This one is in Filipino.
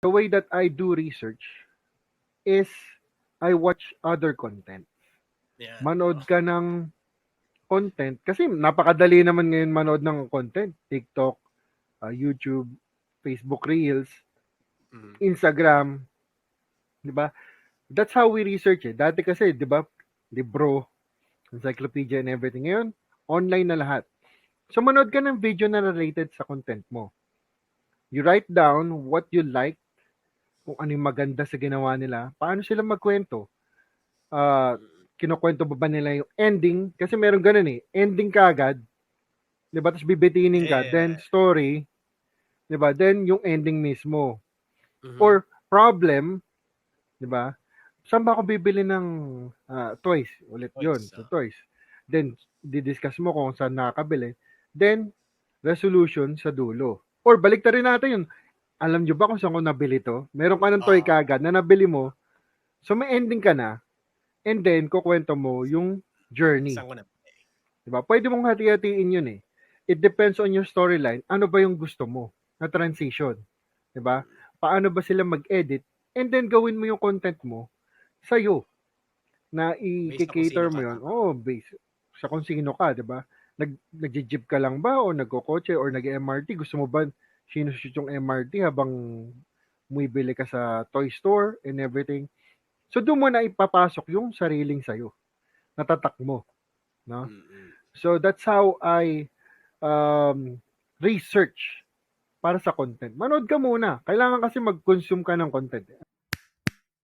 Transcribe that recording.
the way that I do research is I watch other content. Yeah. Manood ka ng content kasi napakadali naman ngayon manood ng content. TikTok, YouTube, Facebook Reels, Instagram, 'di ba? That's how we research eh. Dati kasi, 'di ba? Libro, encyclopedia and everything. Ngayon, online na lahat. So manood ka ng video na related sa content mo. You write down what you like, kung ano yung maganda sa ginawa nila, paano sila magkwento. Kinukwento ba nila yung ending? Kasi meron ganun eh. Ending ka agad, 'di ba? Tapos bibitinin ka, then story, 'di ba? Then yung ending mismo. Or problem, 'di ba? Saan ba ako bibili ng toys? Ulit yun, sa toys. Then, didiscuss mo kung saan nakakabili. Then, resolution sa dulo. Or balik rin natin yun. Alam nyo ba kung saan ko nabili to? Meron ka ng toy kagad na nabili mo. So, may ending ka na. And then, kukwento mo yung journey. Saan ko na? Diba? Pwede mong hati-hatiin yun eh. It depends on your storyline. Ano ba yung gusto mo na transition? Diba? Paano ba sila mag-edit? And then, gawin mo yung content mo sa'yo na i-cater mo yun. Based sa kung sino ka, di ba? Nag-jeep ka lang ba o nagkokotse or nag-MRT? Gusto mo ba sinushoot yung MRT habang bumibili ka sa toy store and everything? So, doon mo na ipapasok yung sariling sa'yo. Natatak mo. No? So, that's how I research para sa content. Manood ka muna. Kailangan kasi mag-consume ka ng content.